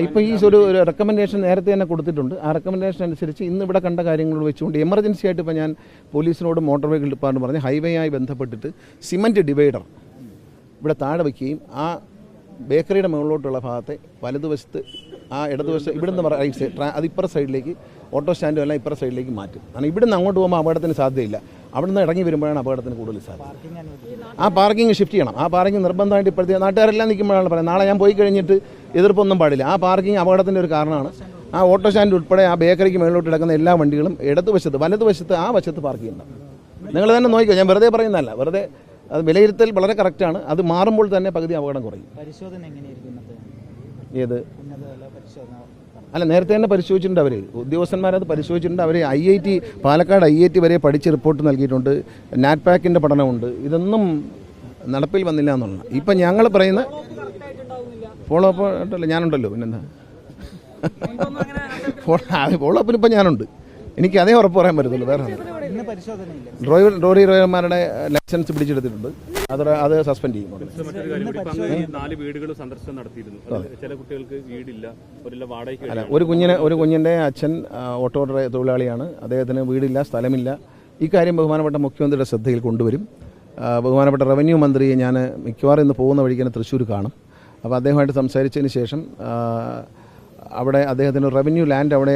ഇപ്പോൾ ഈ ഒരു റെക്കമെൻഡേഷൻ നേരത്തെ തന്നെ കൊടുത്തിട്ടുണ്ട്. ആ റെക്കമെൻഡേഷൻ അനുസരിച്ച് ഇന്ന് ഇവിടെ കണ്ട കാര്യങ്ങൾ വെച്ചുകൊണ്ട് എമർജൻസി ആയിട്ട് ഇപ്പോൾ ഞാൻ പോലീസിനോട് മോട്ടോർ വെഹിക്കിൾ ഡിപ്പാർട്ട്മെൻറ്റ് പറഞ്ഞ് ഹൈവേയായി ബന്ധപ്പെട്ടിട്ട് സിമൻറ്റ് ഡിവൈഡർ ഇവിടെ താഴെ വയ്ക്കുകയും ആ ബേക്കറിയുടെ മുകളിലോട്ടുള്ള ഭാഗത്തെ വലതുവശത്ത് ആ ഇടതുവശം ഇവിടുന്ന് റൈറ്റ് സൈഡ് അത് ഇപ്പുറ സൈഡിലേക്ക് ഓട്ടോ സ്റ്റാൻഡും എല്ലാം ഇപ്പുറ സൈഡിലേക്ക് മാറ്റും. കാരണം ഇവിടുന്ന് അങ്ങോട്ട് പോകുമ്പോൾ അപകടത്തിന് സാധ്യതയില്ല. അവിടുന്ന് ഇറങ്ങി വരുമ്പോഴാണ് അപകടത്തിന് കൂടുതൽ സാധ്യത. ആ പാർക്കിംഗ് ഷിഫ്റ്റ് ചെയ്യണം. ആ പാർക്കിംഗ് നിർബന്ധമായിട്ട് ഇപ്പോഴത്തെ നാട്ടുകാരെല്ലാം നിൽക്കുമ്പോഴാണ് പറയുന്നത് നാളെ ഞാൻ പോയി കഴിഞ്ഞിട്ട് എതിർപ്പൊന്നും പാടില്ല. ആ പാർക്കിംഗ് അപകടത്തിൻ്റെ ഒരു കാരണമാണ്. ആ ഓട്ടോ സ്റ്റാൻഡ് ഉൾപ്പെടെ ആ ബേക്കറിക്ക് മുകളിലോട്ട് കിടക്കുന്ന എല്ലാ വണ്ടികളും ഇടതുവശത്ത് വലതുവശത്ത് ആ വശത്ത് പാർക്ക് ചെയ്യണം. നിങ്ങൾ തന്നെ നോക്കിക്കോ, ഞാൻ വെറുതെ പറയുന്നതല്ല. വെറുതെ അത് വിലയിരുത്തൽ വളരെ കറക്റ്റാണ്. അത് മാറുമ്പോൾ തന്നെ പകുതി അപകടം കുറയും. ഏത് അല്ല നേരത്തെ തന്നെ പരിശോധിച്ചിട്ടുണ്ട്. അവർ ഉദ്യോഗസ്ഥന്മാരത് പരിശോധിച്ചിട്ടുണ്ട്. അവർ IIT പാലക്കാട് IIT വരെ പഠിച്ച് റിപ്പോർട്ട് നൽകിയിട്ടുണ്ട്. നാറ്റ്പാക്കിൻ്റെ പഠനമുണ്ട്. ഇതൊന്നും നടപ്പിൽ വന്നില്ല എന്നുള്ളതാണ്. ഇപ്പം ഞങ്ങൾ പറയുന്ന ഫോളോ അപ്പ് ഉണ്ടല്ലോ, ഞാനുണ്ടല്ലോ. പിന്നെന്താ ഫോളോ അപ്പിന് ഇപ്പം ഞാനുണ്ട്. എനിക്ക് അതേ ഉറപ്പ് പറയാൻ പറ്റത്തുള്ളൂ. വേറെ ഡ്രൈവർമാരുടെ ലൈസൻസ് പിടിച്ചെടുത്തിട്ടുണ്ട്. അത് സസ്പെൻഡ് ചെയ്യും. ഒരു കുഞ്ഞിൻ്റെ അച്ഛൻ ഓട്ടോ തൊഴിലാളിയാണ്. അദ്ദേഹത്തിന് വീടില്ല, സ്ഥലമില്ല. ഇക്കാര്യം ബഹുമാനപ്പെട്ട മുഖ്യമന്ത്രിയുടെ ശ്രദ്ധയിൽ കൊണ്ടുവരും. ബഹുമാനപ്പെട്ട റവന്യൂ മന്ത്രിയെ ഞാൻ മിക്കവാറും ഇന്ന് പോകുന്ന വഴിക്ക് തന്നെ തൃശ്ശൂർ കാണും. അപ്പോൾ അദ്ദേഹമായിട്ട് സംസാരിച്ചതിന് ശേഷം അവിടെ അദ്ദേഹത്തിന് റവന്യൂ ലാൻഡ് അവിടെ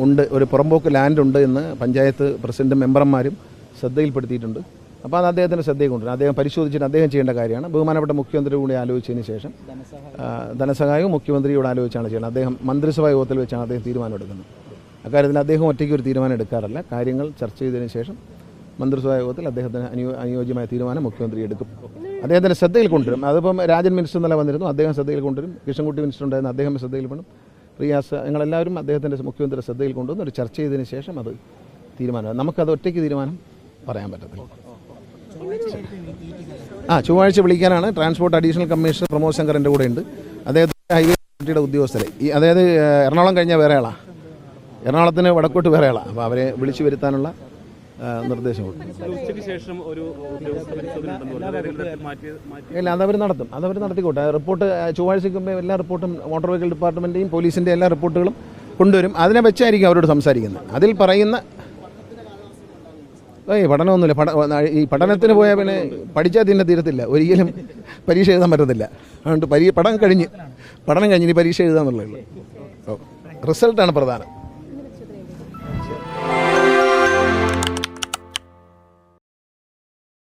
ഉണ്ട്, ഒരു പുറമ്പോക്ക് ലാൻഡ് ഉണ്ട് എന്ന് പഞ്ചായത്ത് പ്രസിഡന്റും മെമ്പർമാരും ശ്രദ്ധയിൽപ്പെടുത്തിയിട്ടുണ്ട്. അപ്പോൾ അത് അദ്ദേഹത്തിൻ്റെ ശ്രദ്ധയിൽ കൊണ്ടുവരും. അദ്ദേഹം പരിശോധിച്ചിട്ട് അദ്ദേഹം ചെയ്യേണ്ട കാര്യമാണ്. ബഹുമാനപ്പെട്ട മുഖ്യമന്ത്രി കൂടി ആലോചിച്ചതിന് ശേഷം ധനസഹായവും മുഖ്യമന്ത്രിയോട് ആലോചിച്ചാണ് ചെയ്യുന്നത്. അദ്ദേഹം മന്ത്രിസഭാ യോഗത്തിൽ വെച്ചാണ് അദ്ദേഹം തീരുമാനമെടുക്കുന്നത്. അക്കാര്യത്തിൽ അദ്ദേഹം ഒറ്റയ്ക്ക് ഒരു തീരുമാനം എടുക്കാറില്ല. കാര്യങ്ങൾ ചർച്ച ചെയ്തതിന് ശേഷം മന്ത്രിസഭാ യോഗത്തിൽ അദ്ദേഹത്തിന് അനുയോജ്യമായ തീരുമാനം മുഖ്യമന്ത്രി എടുക്കും. അദ്ദേഹത്തിൻ്റെ ശ്രദ്ധയിൽ കൊണ്ടുവരും. അതിപ്പം രാജൻ മിനിസ്റ്റർ ഇന്നലെ വന്നിരുന്നു, അദ്ദേഹം ശ്രദ്ധയിൽ കൊണ്ടുവരും. കൃഷ്ണൻകുട്ടി മിനിസ്റ്റർ ഉണ്ടായിരുന്നു, അദ്ദേഹം ശ്രദ്ധയിൽ പെടും. റിയാസ് ഞങ്ങളെല്ലാവരും അദ്ദേഹത്തിൻ്റെ മുഖ്യമന്ത്രിയുടെ ശ്രദ്ധയിൽ കൊണ്ടുവന്ന് ഒരു ചർച്ച ചെയ്തതിന് ശേഷം അത് തീരുമാനം. നമുക്കത് ഒറ്റയ്ക്ക് തീരുമാനം പറയാൻ പറ്റത്തില്ല. ചൊവ്വാഴ്ച വിളിക്കാനാണ്. ട്രാൻസ്പോർട്ട് അഡീഷണൽ കമ്മീഷണർ പ്രമോദ് ശങ്കറിൻ്റെ കൂടെ ഉണ്ട്. അദ്ദേഹത്തിൻ്റെ ഹൈവേ അതോറിറ്റിയുടെ ഉദ്യോഗസ്ഥരെ അതായത് എറണാകുളം കഴിഞ്ഞാൽ വേറെ ആളാണ്, എറണാകുളത്തിന് വടക്കോട്ട് വേറെ ആളാണ്. അപ്പോൾ അവരെ വിളിച്ചു വരുത്താനുള്ള നിർദ്ദേശം കൊടുക്കും. ഇല്ല, അതവർ നടത്തിക്കോട്ടെ. റിപ്പോർട്ട് ചൊവ്വാഴ്ചയ്ക്ക് മുമ്പേ എല്ലാ റിപ്പോർട്ടും മോട്ടോർ വെഹിക്കിൾ ഡിപ്പാർട്ട്മെൻറ്റെയും പോലീസിൻ്റെ എല്ലാ റിപ്പോർട്ടുകളും കൊണ്ടുവരും. അതിനെ വെച്ചായിരിക്കും അവരോട് സംസാരിക്കുന്നത്. അതിൽ പറയുന്ന പഠനമൊന്നുമില്ല. ഈ പഠനത്തിന് പോയാൽ പിന്നെ പഠിച്ചാൽ തിന്നെ തീരത്തില്ല. ഒരിക്കലും പരീക്ഷ എഴുതാൻ പറ്റത്തില്ല. അതുകൊണ്ട് പഠനം കഴിഞ്ഞ് ഇനി പരീക്ഷ എഴുതാന്നുള്ളൂ. റിസൾട്ടാണ് പ്രധാനം.